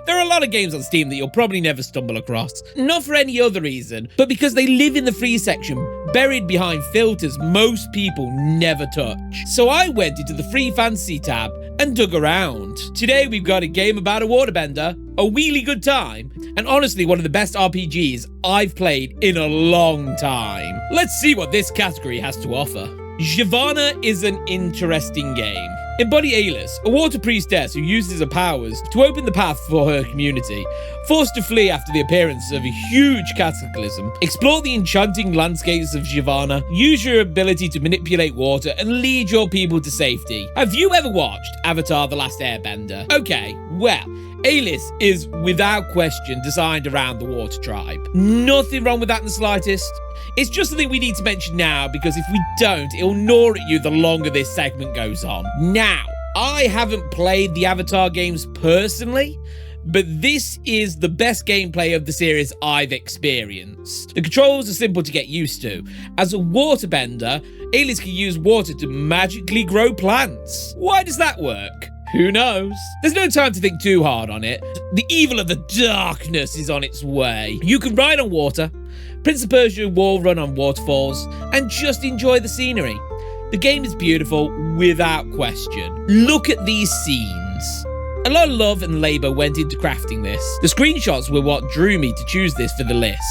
There are a lot of games on Steam that you'll probably never stumble across. Not for any other reason, but because they live in the free section, buried behind filters most people never touch. So I went into the free fantasy tab and dug around. Today we've got a game about a waterbender, a really good time, and honestly one of the best RPGs I've played in a long time. Let's see what this category has to offer. Jivana is an interesting game. Embody Alis, a water priestess who uses her powers to open the path for her community. Forced to flee after the appearance of a huge cataclysm, explore the enchanting landscapes of Jivana, use your ability to manipulate water, and lead your people to safety. Have you ever watched Avatar: The Last Airbender? Okay, well, Alis is without question designed around the water tribe. Nothing wrong with that in the slightest. It's just something we need to mention now because if we don't, it'll gnaw at you the longer this segment goes on. Now, I haven't played the Avatar games personally, but this is the best gameplay of the series I've experienced. The controls are simple to get used to. As a waterbender, Alis can use water to magically grow plants. Why does that work? Who knows? There's no time to think too hard on it. The evil of the darkness is on its way. You can ride on water, Prince of Persia wall run on waterfalls, and just enjoy the scenery. The game is beautiful, without question. Look at these scenes. A lot of love and labour went into crafting this. The screenshots were what drew me to choose this for the list.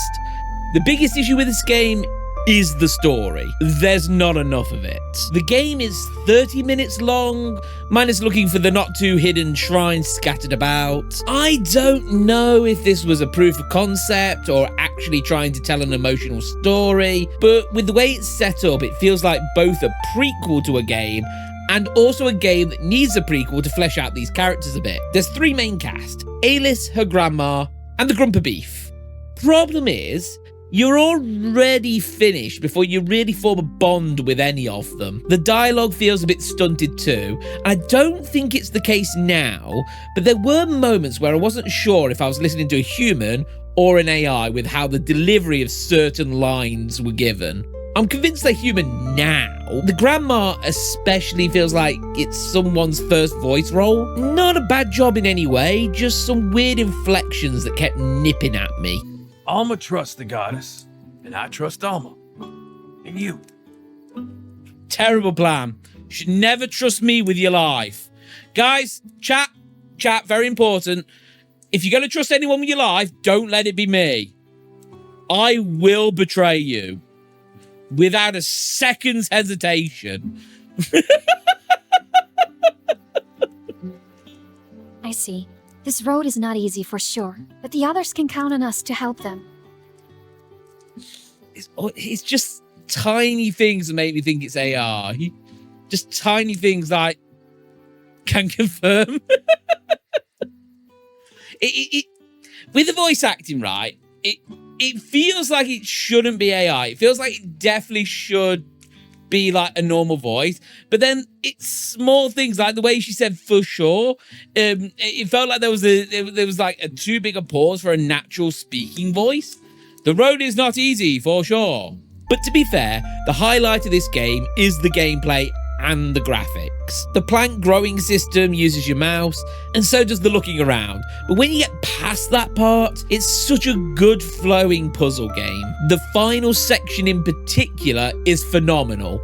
The biggest issue with this game is the story. There's not enough of it. The game is 30 minutes long, minus looking for the not too hidden shrines scattered about. I don't know if this was a proof of concept or actually trying to tell an emotional story, but with the way it's set up, it feels like both a prequel to a game and also a game that needs a prequel to flesh out these characters a bit. There's three main cast: Alis, her grandma, and the Grumper Beef. Problem is, you're already finished before you really form a bond with any of them. The dialogue feels a bit stunted too. I don't think it's the case now, but there were moments where I wasn't sure if I was listening to a human or an AI with how the delivery of certain lines were given. I'm convinced they're human now. The grandma especially feels like it's someone's first voice role. Not a bad job in any way, just some weird inflections that kept nipping at me. Alma trusts the goddess, and I trust Alma. And you. Terrible plan. You should never trust me with your life. Guys, chat, very important. If you're going to trust anyone with your life, don't let it be me. I will betray you. Without a second's hesitation. I see. This road is not easy for sure, but the others can count on us to help them. It's just tiny things that make me think it's AR. Just tiny things like, can confirm. With the voice acting, right, it feels like it shouldn't be AI. It feels like it definitely should be like a normal voice, but then it's small things like the way she said for sure. It felt like there was like a too big a pause for a natural speaking voice. The road is not easy for sure. But to be fair, the highlight of this game is the gameplay and the graphics. The plant growing system uses your mouse, and so does the looking around. But when you get past that part, it's such a good flowing puzzle game. The final section in particular is phenomenal.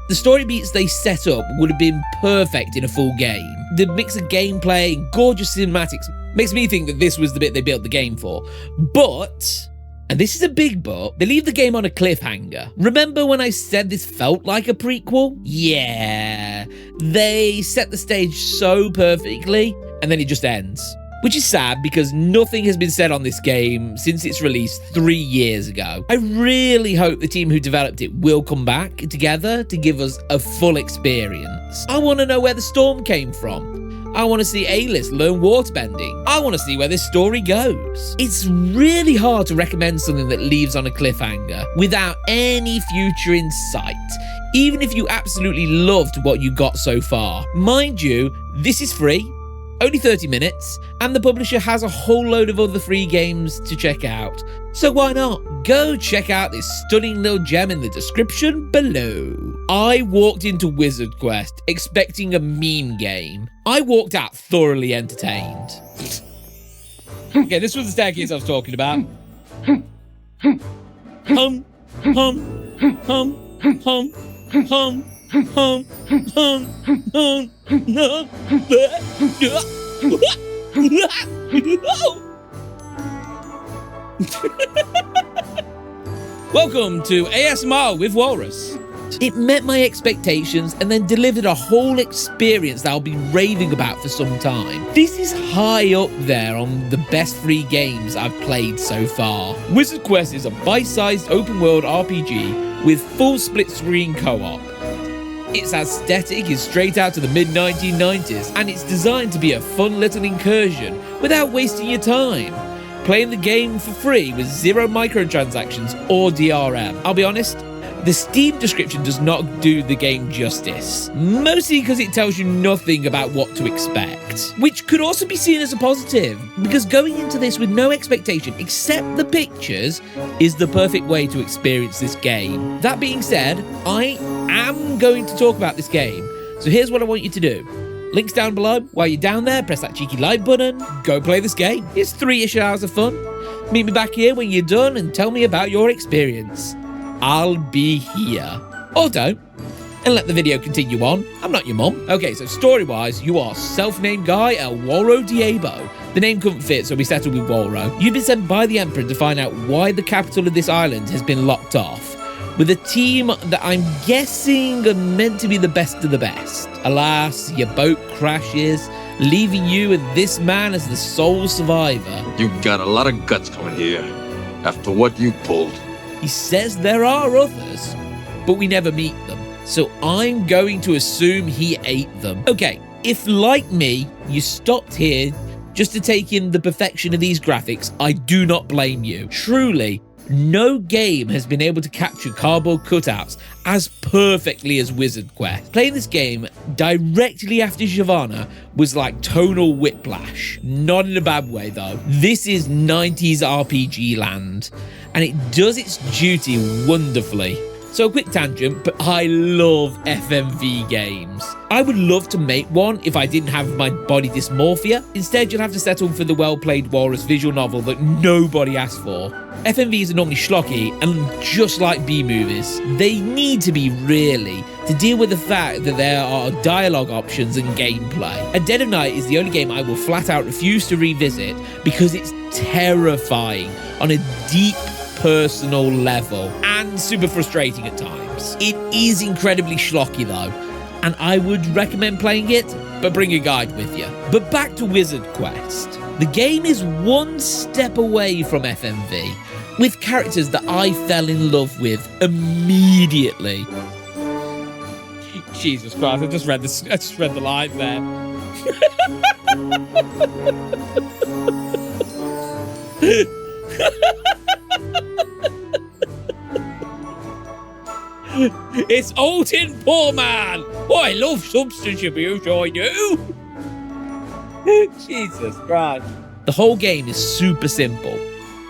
The story beats they set up would have been perfect in a full game. The mix of gameplay and gorgeous cinematics makes me think that this was the bit they built the game for. But, and this is a big but, they leave the game on a cliffhanger. Remember when I said this felt like a prequel? Yeah, they set the stage so perfectly, and then it just ends. Which is sad because nothing has been said on this game since its release 3 years ago. I really hope the team who developed it will come back together to give us a full experience. I want to know where the storm came from. I want to see Alis learn waterbending. I want to see where this story goes. It's really hard to recommend something that leaves on a cliffhanger without any future in sight, even if you absolutely loved what you got so far. Mind you, this is free, only 30 minutes, and the publisher has a whole load of other free games to check out. So why not? Go check out this stunning little gem in the description below. I walked into Wizzerd Quest expecting a meme game. I walked out thoroughly entertained. Okay, this was the staircase I was talking about. Hum, hum, hum, hum, hum, hum, hum, Welcome to ASMR with Walrus. It met my expectations and then delivered a whole experience that I'll be raving about for some time. This is high up there on the best free games I've played so far. Wizzerd Quest is a bite-sized open-world RPG with full split-screen co-op. Its aesthetic is straight out to the mid-1990s, and it's designed to be a fun little incursion without wasting your time. Playing the game for free with 0 microtransactions or DRM. I'll be honest, the Steam description does not do the game justice, mostly because it tells you nothing about what to expect, which could also be seen as a positive, because going into this with no expectation except the pictures is the perfect way to experience this game. That being said, I am going to talk about this game, so here's what I want you to do. Links down below. While you're down there, press that cheeky like button, go play this game. It's 3-ish hours of fun. Meet me back here when you're done and tell me about your experience. I'll be here. Or don't. And let the video continue on. I'm not your mum. Okay, so story-wise, you are self-named guy El Walro Diabo. The name couldn't fit, so we settled with Walro. You've been sent by the Emperor to find out why the capital of this island has been locked off, with a team that I'm guessing are meant to be the best of the best. Alas, your boat crashes, leaving you and this man as the sole survivor. You got a lot of guts coming here, after what you pulled. He says there are others, but we never meet them, so I'm going to assume he ate them. Okay, if like me, you stopped here just to take in the perfection of these graphics, I do not blame you. Truly, no game has been able to capture cardboard cutouts as perfectly as Wizzerd Quest. Playing this game directly after Jivana was like tonal whiplash. Not in a bad way though. This is 90s RPG land, and it does its duty wonderfully. So a quick tangent, but I love FMV games. I would love to make one if I didn't have my body dysmorphia. Instead, you'll have to settle for the WellPlayedWalrus visual novel that nobody asked for. FMVs are normally schlocky and just like B-movies. They need to be really, to deal with the fact that there are dialogue options and gameplay. A Dead of Night is the only game I will flat out refuse to revisit because it's terrifying on a deep personal level and super frustrating at times. It is incredibly schlocky though, and I would recommend playing it, but bring a guide with you. But back to Wizzerd Quest. The game is one step away from FMV, with characters that I fell in love with immediately. Jesus Christ, I just read the line there. It's Alton Poor Man. Oh, I love substance abuse, I do. Jesus Christ. The whole game is super simple.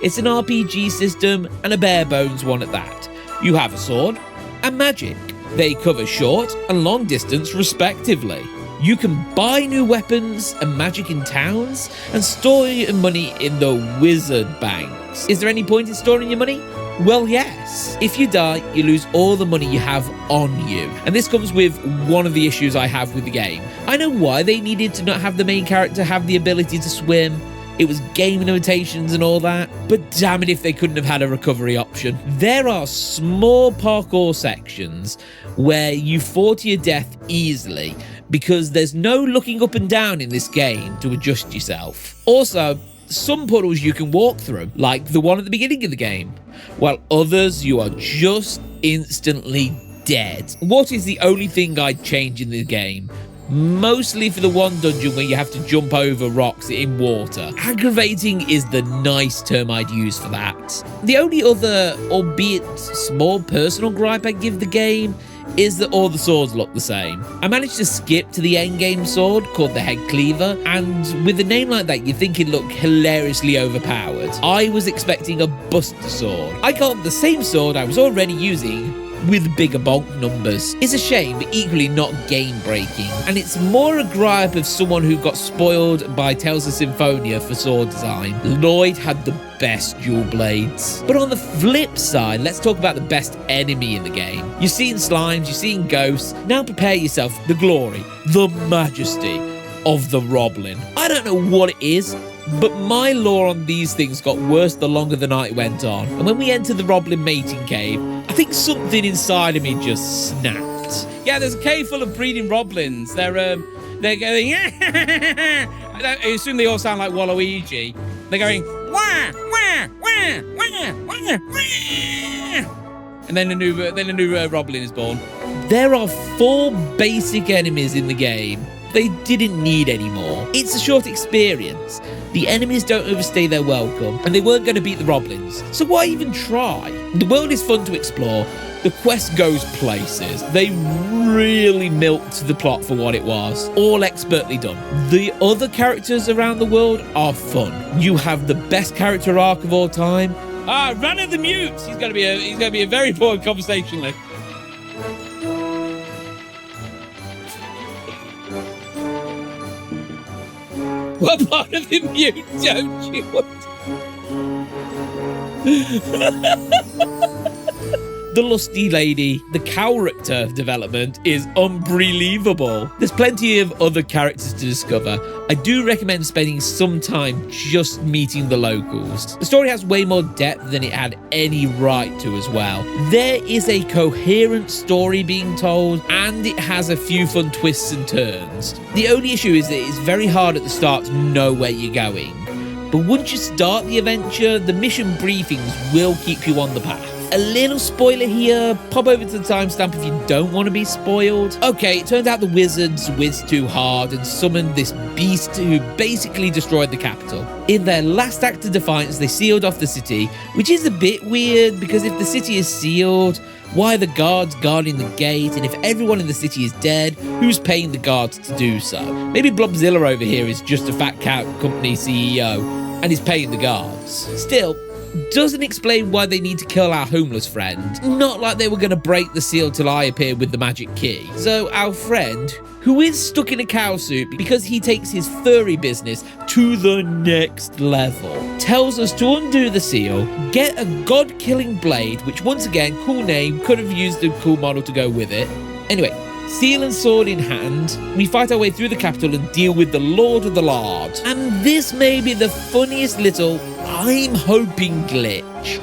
It's an RPG system and a bare bones one at that. You have a sword and magic. They cover short and long distance respectively. You can buy new weapons and magic in towns and store your money in the Wizzerd banks. Is there any point in storing your money? Well, yes. If you die, you lose all the money you have on you. And this comes with one of the issues I have with the game. I know why they needed to not have the main character have the ability to swim. It was game limitations and all that. But damn it if they couldn't have had a recovery option. There are small parkour sections where you fall to your death easily because there's no looking up and down in this game to adjust yourself. Also, some puddles you can walk through, like the one at the beginning of the game, while others you are just instantly dead. What is the only thing I'd change in the game? Mostly for the one dungeon where you have to jump over rocks in water. Aggravating is the nice term I'd use for that. The only other, albeit small personal gripe I'd give the game is that all the swords look the same. I managed to skip to the endgame sword called the Head Cleaver, and with a name like that you'd think it'd look hilariously overpowered. I was expecting a Buster Sword. I got the same sword I was already using with bigger bulk numbers. It's a shame, but equally not game-breaking. And it's more a gripe of someone who got spoiled by Tales of Symphonia for sword design. Lloyd had the best dual blades. But on the flip side, let's talk about the best enemy in the game. You've seen slimes, you've seen ghosts. Now prepare yourself the glory, the majesty of the Roblin. I don't know what it is, but my lore on these things got worse the longer the night went on. And when we entered the Roblin mating cave, I think something inside of me just snapped. Yeah, there's a cave full of breeding Roblins. They're going, I assume they all sound like Waluigi. They're going, wah, wah, wah, wah, wah, wah. And then a new Roblin is born. There are 4 basic enemies in the game. They didn't need any more. It's a short experience. The enemies don't overstay their welcome, and they weren't going to beat the Roblins. So why even try? The world is fun to explore. The quest goes places. They really milked the plot for what it was. All expertly done. The other characters around the world are fun. You have the best character arc of all time. Run of the Mutes. He's going to be a very important conversationalist. What part of the Mute don't you want? The lusty lady, the character development is unbelievable. There's plenty of other characters to discover. I do recommend spending some time just meeting the locals. The story has way more depth than it had any right to as well. There is a coherent story being told, and it has a few fun twists and turns. The only issue is that it's very hard at the start to know where you're going. But once you start the adventure, the mission briefings will keep you on the path. A little spoiler here, pop over to the timestamp if you don't want to be spoiled. Okay, it turns out the wizards whizzed too hard and summoned this beast who basically destroyed the capital. In their last act of defiance, they sealed off the city, which is a bit weird because if the city is sealed, why are the guards guarding the gate? And if everyone in the city is dead, who's paying the guards to do so? Maybe Blobzilla over here is just a fat cat company CEO and is paying the guards. Still, doesn't explain why they need to kill our homeless friend. Not like they were going to break the seal till I appear with the magic key. So our friend, who is stuck in a cow suit because he takes his furry business to the next level, tells us to undo the seal, get a god-killing blade, which once again, cool name, could have used a cool model to go with it. Anyway, seal and sword in hand, we fight our way through the capital and deal with the Lord of the Lard. And this may be the funniest little, I'm hoping, glitch.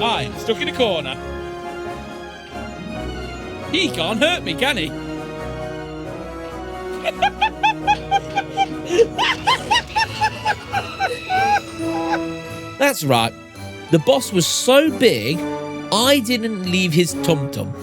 I'm stuck in a corner. He can't hurt me, can he? That's right. The boss was so big, I didn't leave his tum-tum.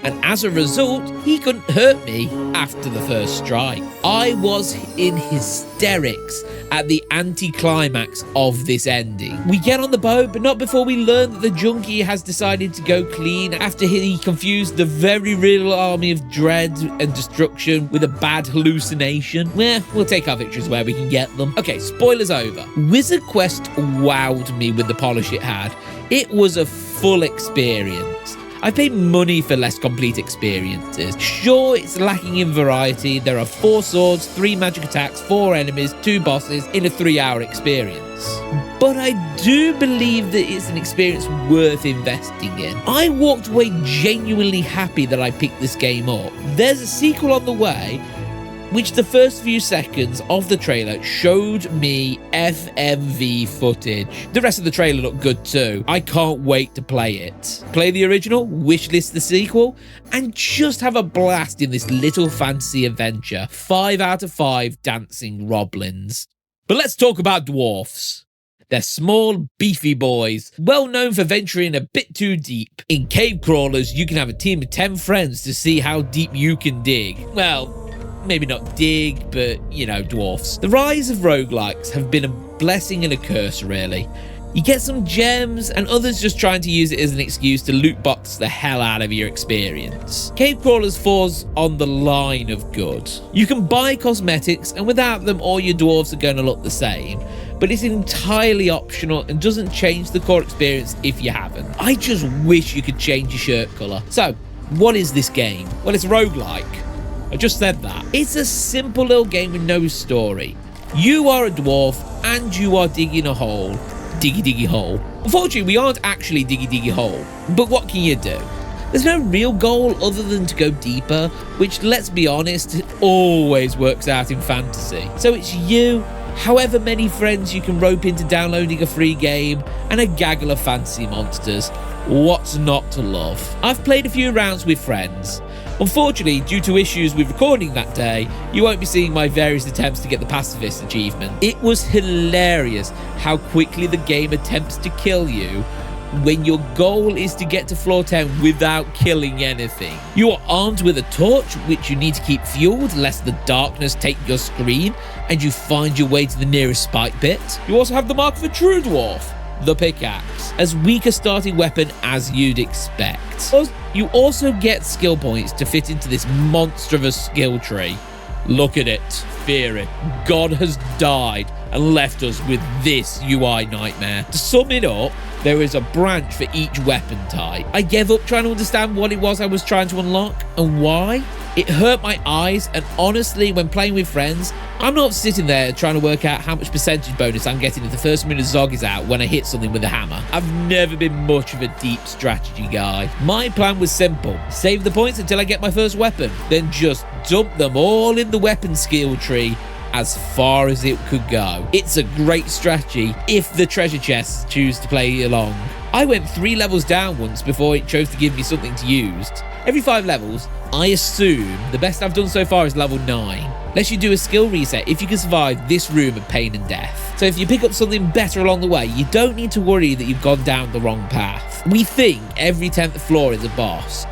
And as a result, he couldn't hurt me after the first strike. I was in hysterics at the anti-climax of this ending. We get on the boat, but not before we learn that the junkie has decided to go clean after he confused the very real army of dread and destruction with a bad hallucination. Well, we'll take our victories where we can get them. Okay, spoilers over. Wizzerd Quest wowed me with the polish it had. It was a full experience. I paid money for less complete experiences. Sure, it's lacking in variety. There are 4 swords, 3 magic attacks, 4 enemies, 2 bosses in a 3-hour experience. But I do believe that it's an experience worth investing in. I walked away genuinely happy that I picked this game up. There's a sequel on the way, which the first few seconds of the trailer showed me FMV footage. The rest of the trailer looked good too. I can't wait to play it. Play the original, wishlist the sequel, and just have a blast in this little fantasy adventure. 5 out of 5 dancing Roblins. But let's talk about dwarfs. They're small, beefy boys, well known for venturing a bit too deep. In cave crawlers, you can have a team of 10 friends to see how deep you can dig. Well, maybe not dig, but, you know, dwarfs. The rise of roguelikes have been a blessing and a curse, really. You get some gems, and others just trying to use it as an excuse to loot box the hell out of your experience. Cave Crawlers falls on the line of good. You can buy cosmetics, and without them, all your dwarves are going to look the same. but it's entirely optional and doesn't change the core experience if you haven't. I just wish you could change your shirt colour. So, what is this game? Well, it's roguelike. I just said that. It's a simple little game with no story. You are a dwarf and you are digging a hole. Diggy hole. Unfortunately, we aren't actually diggy hole, but what can you do? There's no real goal other than to go deeper, which, let's be honest, always works out in fantasy. So it's you, however many friends you can rope into downloading a free game, and a gaggle of fantasy monsters. What's not to love? I've played a few rounds with friends. Unfortunately, due to issues with recording that day, you won't be seeing my various attempts to get the pacifist achievement. It was hilarious how quickly the game attempts to kill you when your goal is to get to floor 10 without killing anything. You are armed with a torch, which you need to keep fueled lest the darkness take your screen and you find your way to the nearest spike pit. You also have the mark of a true dwarf, the pickaxe, as weak a starting weapon as you'd expect. You also get skill points to fit into this monster of a skill tree. Look at it, fear it. God has died and left us with this UI nightmare. To sum it up, there is a branch for each weapon type. I gave up trying to understand what it was I was trying to unlock and why. It hurt my eyes, and honestly, when playing with friends, I'm not sitting there trying to work out how much percentage bonus I'm getting if the first minute Zog is out when I hit something with a hammer. I've never been much of a deep strategy guy. My plan was simple: save the points until I get my first weapon, then just dump them all in the weapon skill tree as far as it could go. It's a great strategy if the treasure chests choose to play along. I went 3 levels down once before it chose to give me something to use. Every 5 levels, I assume the best I've done so far is level 9. Lets you do a skill reset if you can survive this room of pain and death. So if you pick up something better along the way, you don't need to worry that you've gone down the wrong path. We think every 10th floor is a boss,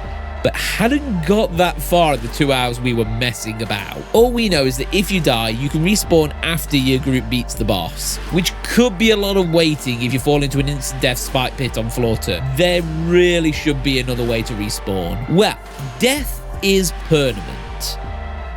but hadn't got that far in the 2 hours we were messing about. All we know is that if you die, you can respawn after your group beats the boss, which could be a lot of waiting if you fall into an instant death spike pit on floor 2. There really should be another way to respawn. Well, death is permanent.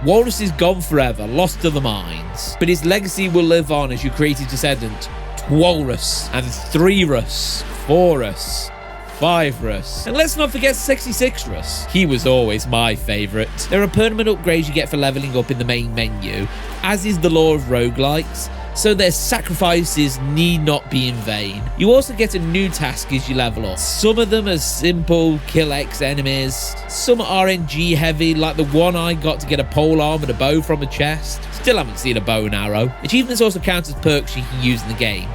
Walrus is gone forever, lost to the mines, but his legacy will live on as your creative descendant, Walrus, and 3rus, 4rus, 5rus, and let's not forget 66rus. He was always my favourite. There are permanent upgrades you get for levelling up in the main menu, as is the law of roguelikes, so their sacrifices need not be in vain. You also get a new task as you level up. Some of them are simple, kill X enemies. Some are RNG heavy, like the one I got to get a pole arm and a bow from a chest. Still haven't seen a bow and arrow. Achievements also count as perks you can use in the game,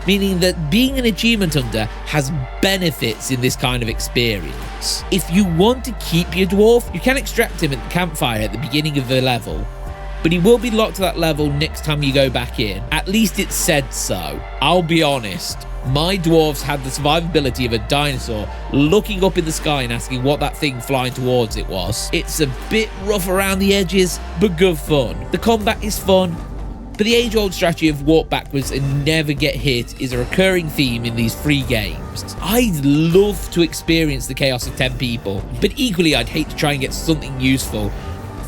meaning that being an achievement hunter has benefits in this kind of experience. If you want to keep your dwarf, you can extract him at the campfire at the beginning of the level, but he will be locked to that level next time you go back in. At least it said so. I'll be honest, my dwarves had the survivability of a dinosaur looking up in the sky and asking what that thing flying towards it was. It's a bit rough around the edges, but good fun. The combat is fun, but the age-old strategy of walk backwards and never get hit is a recurring theme in these free games. I'd love to experience the chaos of 10 people, but equally I'd hate to try and get something useful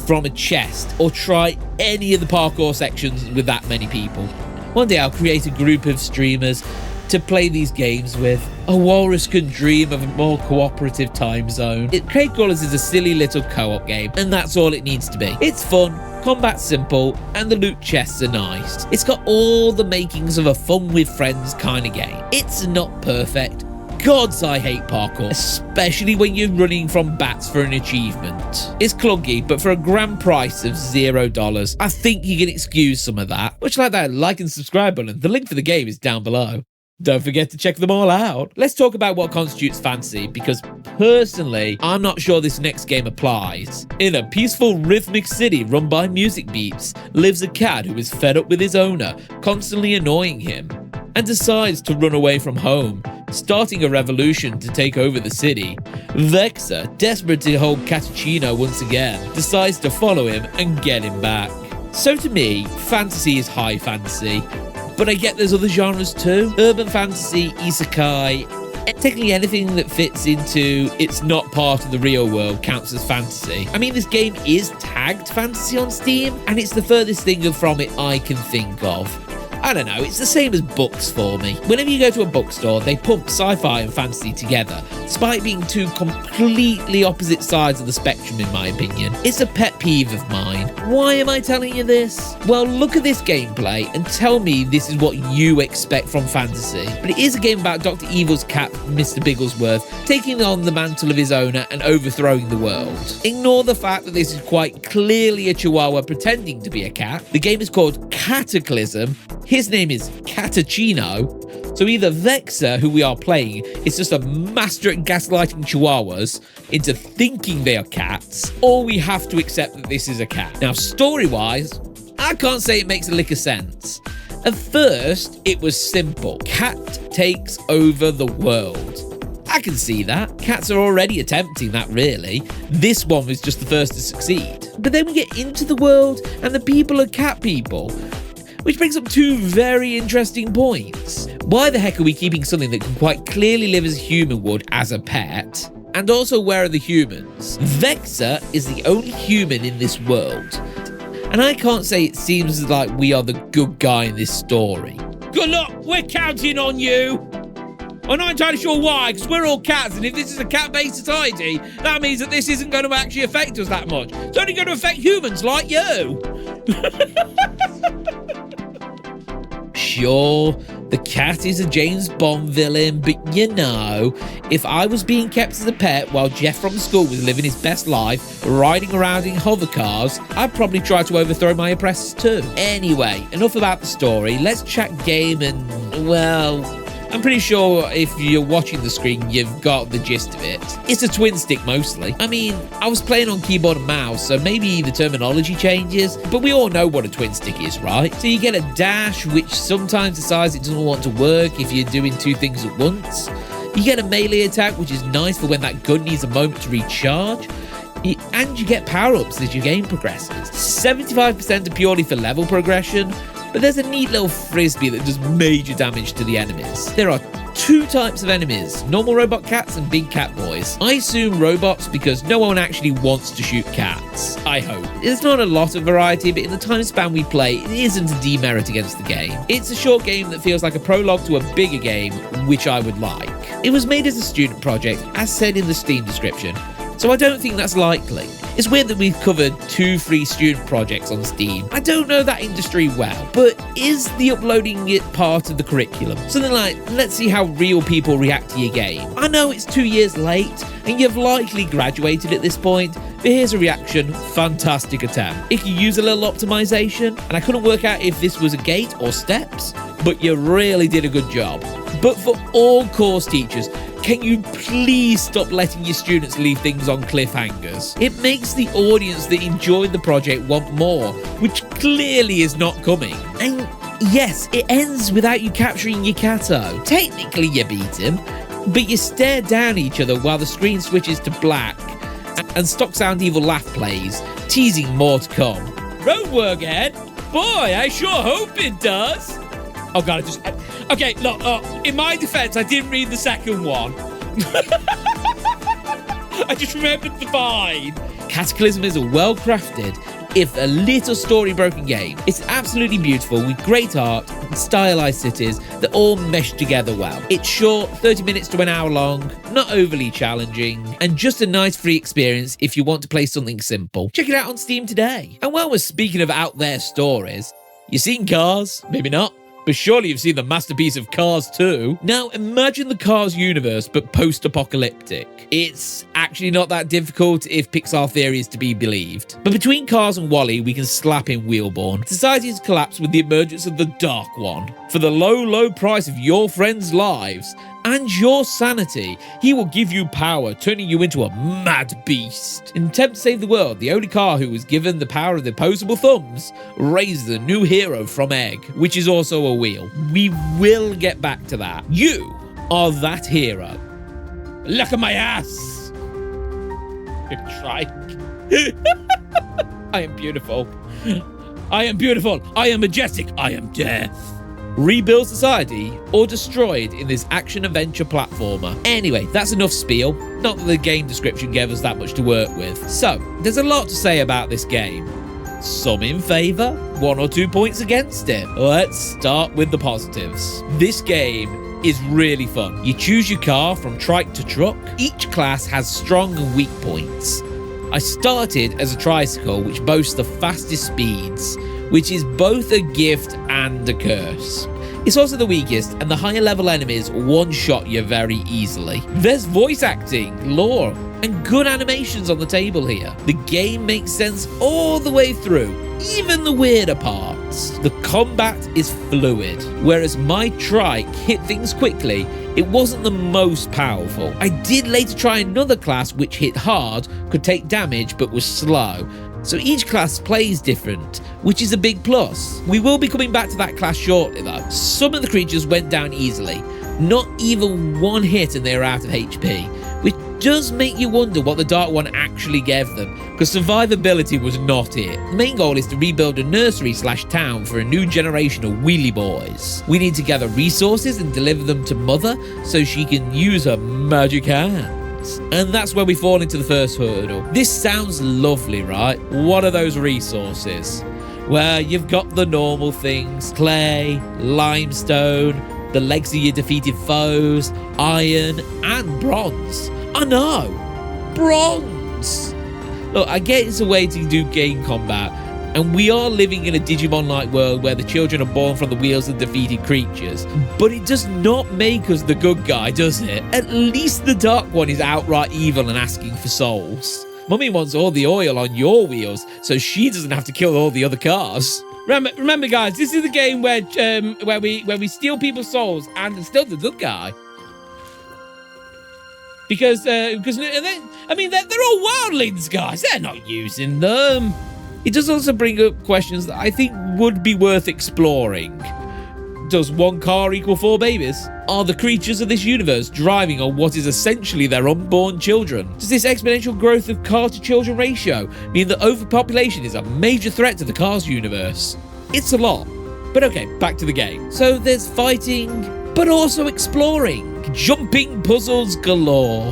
from a chest or try any of the parkour sections with that many people. One day I'll create a group of streamers to play these games with. A walrus can dream of a more cooperative time zone. Crate Crawlers is a silly little co-op game, and that's all it needs to be. It's fun, combat's simple, and the loot chests are nice. It's got all the makings of a fun with friends kind of game. It's not perfect. Gods, I hate parkour, especially when you're running from bats for an achievement. It's clunky, but for a grand price of $0, I think you can excuse some of that. Much like that like and subscribe button, the link for the game is down below. Don't forget to check them all out. Let's talk about what constitutes fantasy, because personally, I'm not sure this next game applies. In a peaceful, rhythmic city run by music beats, lives a cat who is fed up with his owner, constantly annoying him, and decides to run away from home, starting a revolution to take over the city. Vexer, desperate to hold Catacino once again, decides to follow him and get him back. So to me, fantasy is high fantasy, but I get there's other genres too. Urban fantasy, isekai, technically anything that fits into it's not part of the real world counts as fantasy. I mean, this game is tagged fantasy on Steam, and it's the furthest thing from it I can think of. I don't know, it's the same as books for me. Whenever you go to a bookstore, they pump sci-fi and fantasy together, despite being two completely opposite sides of the spectrum in my opinion. It's a pet peeve of mine. Why am I telling you this? Well, look at this gameplay and tell me this is what you expect from fantasy. But it is a game about Dr. Evil's cat, Mr. Bigglesworth, taking on the mantle of his owner and overthrowing the world. Ignore the fact that this is quite clearly a chihuahua pretending to be a cat. The game is called Cat-aclysm. His name is Catachino. So either Vexer, who we are playing, is just a master at gaslighting chihuahuas into thinking they are cats, or we have to accept that this is a cat. Now, story-wise, I can't say it makes a lick of sense. At first, it was simple. Cat takes over the world. I can see that. Cats are already attempting that, really. This one was just the first to succeed. But then we get into the world, and the people are cat people. Which brings up two very interesting points. Why the heck are we keeping something that can quite clearly live as a human would as a pet? And also, where are the humans? Vexer is the only human in this world. And I can't say it seems like we are the good guy in this story. Good luck, we're counting on you. I'm not entirely sure why, because we're all cats, and if this is a cat-based society, that means that this isn't going to actually affect us that much. It's only going to affect humans like you. Sure, the cat is a James Bond villain, but you know, if I was being kept as a pet while Jeff from school was living his best life, riding around in hover cars, I'd probably try to overthrow my oppressors too. Anyway, enough about the story, let's chat game and, well, I'm pretty sure if you're watching the screen, you've got the gist of it. It's a twin stick mostly. I mean, I was playing on keyboard and mouse, so maybe the terminology changes, but we all know what a twin stick is, right? So you get a dash, which sometimes decides it doesn't want to work if you're doing two things at once. You get a melee attack, which is nice for when that gun needs a moment to recharge. And you get power-ups as your game progresses. 75% are purely for level progression, but there's a neat little frisbee that does major damage to the enemies. There are two types of enemies, normal robot cats and big cat boys. I assume robots because no one actually wants to shoot cats, I hope. There's not a lot of variety, but in the time span we play, it isn't a demerit against the game. It's a short game that feels like a prologue to a bigger game, which I would like. It was made as a student project, as said in the Steam description, so I don't think that's likely. It's weird that we've covered 2 free student projects on Steam. I don't know that industry well, but is the uploading it part of the curriculum? Something like, let's see how real people react to your game. I know it's 2 years late, and you've likely graduated at this point, but here's a reaction, fantastic attempt. If you use a little optimization, and I couldn't work out if this was a gate or steps, but you really did a good job. But for all course teachers, can you please stop letting your students leave things on cliffhangers? It makes the audience that enjoyed the project want more, which clearly is not coming. And yes, it ends without you capturing your catto. Technically you beat him, but you stare down each other while the screen switches to black and Stock Sound Evil laugh plays, teasing more to come. Roadwork ahead? Boy, I sure hope it does. Oh god, okay, look, in my defense, I didn't read the second one. I just remembered the vibe. Cat-aclysm is a well-crafted, if a little story-broken game. It's absolutely beautiful with great art and stylized cities that all mesh together well. It's short, 30 minutes to an hour long, not overly challenging, and just a nice free experience if you want to play something simple. Check it out on Steam today. And while we're speaking of out there stories, you seen Cars? Maybe not. But surely you've seen the masterpiece of Cars 2. Now, imagine the Cars universe, but post-apocalyptic. It's actually not that difficult if Pixar theory is to be believed. But between Cars and WALL-E, we can slap in Wheelborn. Society has collapsed with the emergence of the Dark One. For the low, low price of your friends' lives and your sanity, he will give you power, turning you into a mad beast. In an attempt to save the world, the only car who was given the power of the opposable thumbs raises a new hero from egg, which is also a wheel. We will get back to that. You are that hero. Look at my ass. Good try. I am beautiful. I am beautiful. I am majestic. I am death. Rebuild society or destroyed in this action-adventure platformer. Anyway, that's enough spiel. Not that the game description gave us that much to work with. So, there's a lot to say about this game. some in favor, 1 or 2 points against it. Let's start with the positives. This game is really fun. You choose your car from trike to truck. Each class has strong and weak points. I started as a tricycle, which boasts the fastest speeds, which is both a gift and a curse. It's also the weakest, and the higher level enemies one-shot you very easily. There's voice acting, lore, and good animations on the table here. The game makes sense all the way through, even the weirder parts. The combat is fluid, whereas my trike hit things quickly, it wasn't the most powerful. I did later try another class which hit hard, could take damage, but was slow. So each class plays different, which is a big plus. We will be coming back to that class shortly though. Some of the creatures went down easily, not even one hit and they were out of HP, which does make you wonder what the Dark One actually gave them, because survivability was not it. The main goal is to rebuild a nursery/town for a new generation of wheelie boys. We need to gather resources and deliver them to Mother so she can use her magic hand. And that's where we fall into the first hurdle. This sounds lovely, right? What are those resources? Well, you've got the normal things: clay, limestone, the legs of your defeated foes, iron, and bronze. I know! Bronze! Look, I get it's a way to do game combat, and we are living in a Digimon-like world where the children are born from the wheels of defeated creatures. But it does not make us the good guy, does it? At least the Dark One is outright evil and asking for souls. Mummy wants all the oil on your wheels, so she doesn't have to kill all the other cars. Remember, guys, this is the game where we steal people's souls and are still the good guy. Because they're all wildlings, guys. They're not using them. It does also bring up questions that I think would be worth exploring. Does 1 car equal 4 babies? Are the creatures of this universe driving on what is essentially their unborn children? Does this exponential growth of car to children ratio mean that overpopulation is a major threat to the Cars universe? It's a lot. But okay, back to the game. So there's fighting, but also exploring. Jumping puzzles galore.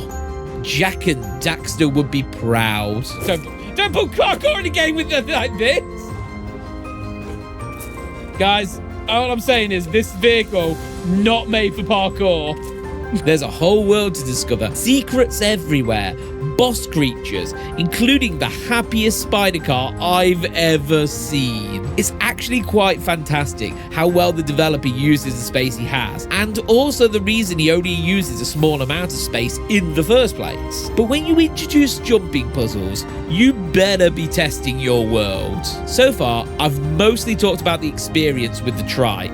Jack and Daxter would be proud. Don't put parkour in a game with them like this. Guys, all I'm saying is this vehicle not made for parkour. There's a whole world to discover. Secrets everywhere. Boss creatures, including the happiest spider car I've ever seen. It's actually quite fantastic how well the developer uses the space he has, and also the reason he only uses a small amount of space in the first place. But when you introduce jumping puzzles, you better be testing your world. So far, I've mostly talked about the experience with the trike.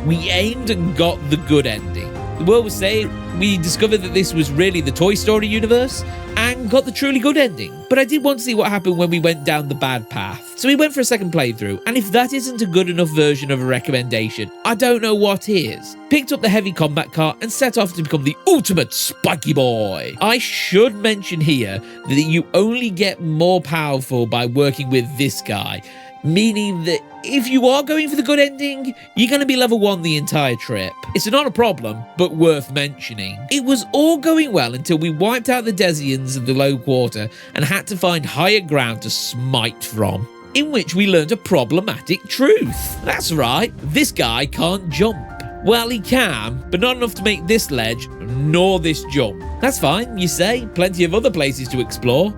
We aimed and got the good ending. The world was saved, we discovered that this was really the Toy Story universe, and got the truly good ending. But I did want to see what happened when we went down the bad path. So we went for a second playthrough, and if that isn't a good enough version of a recommendation, I don't know what is. Picked up the heavy combat car and set off to become the ultimate spiky boy. I should mention here that you only get more powerful by working with this guy, meaning that if you are going for the good ending, you're going to be level 1 the entire trip. It's not a problem, but worth mentioning. It was all going well until we wiped out the Desians of the low quarter and had to find higher ground to smite from, in which we learned a problematic truth. That's right, this guy can't jump. Well, he can, but not enough to make this ledge nor this jump. That's fine, you say, plenty of other places to explore.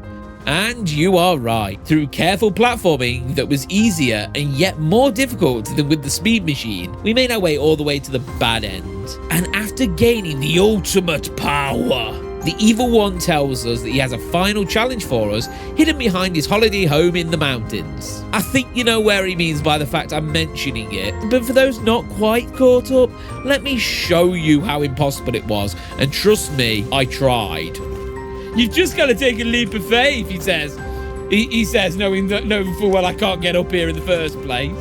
And you are right. Through careful platforming that was easier and yet more difficult than with the speed machine, we made our way all the way to the bad end. And after gaining the ultimate power, the evil one tells us that he has a final challenge for us, hidden behind his holiday home in the mountains. I think you know where he means by the fact I'm mentioning it, but for those not quite caught up, let me show you how impossible it was, and trust me, I tried. You've just got to take a leap of faith, he says. He says, knowing full well I can't get up here in the first place.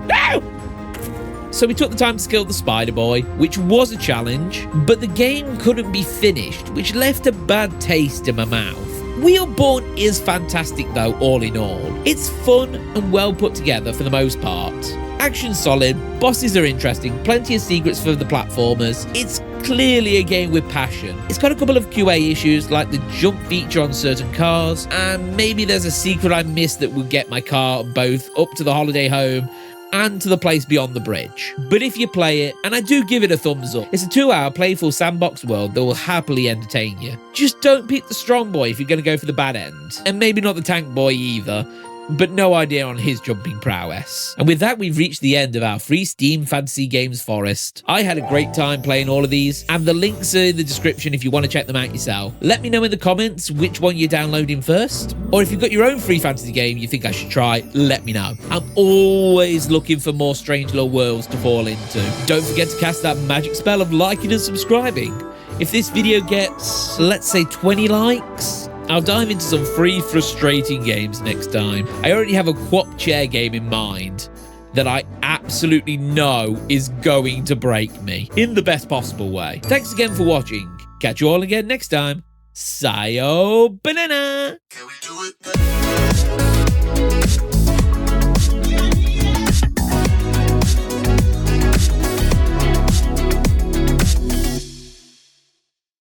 No! So we took the time to kill the Spider Boy, which was a challenge, but the game couldn't be finished, which left a bad taste in my mouth. Wheelborn is fantastic though, all in all. It's fun and well put together for the most part. Action's solid, bosses are interesting, plenty of secrets for the platformers. It's clearly a game with passion. It's got a couple of QA issues like the jump feature on certain cars, and maybe there's a secret I missed that would get my car both up to the holiday home and to the place beyond the bridge. But if you play it, and I do give it a thumbs up, it's a 2-hour playful sandbox world that will happily entertain you. Just don't pick the strong boy if you're going to go for the bad end. And maybe not the tank boy either, but no idea on his jumping prowess. And with that, we've reached the end of our free Steam Fantasy Games Forest. I had a great time playing all of these, and the links are in the description if you want to check them out yourself. Let me know in the comments which one you're downloading first, or if you've got your own free fantasy game you think I should try, let me know. I'm always looking for more strange little worlds to fall into. Don't forget to cast that magic spell of liking and subscribing. If this video gets, let's say, 20 likes, I'll dive into some free frustrating games next time. I already have a Quap chair game in mind that I absolutely know is going to break me in the best possible way. Thanks again for watching. Catch you all again next time. Sayo banana. Can we do it?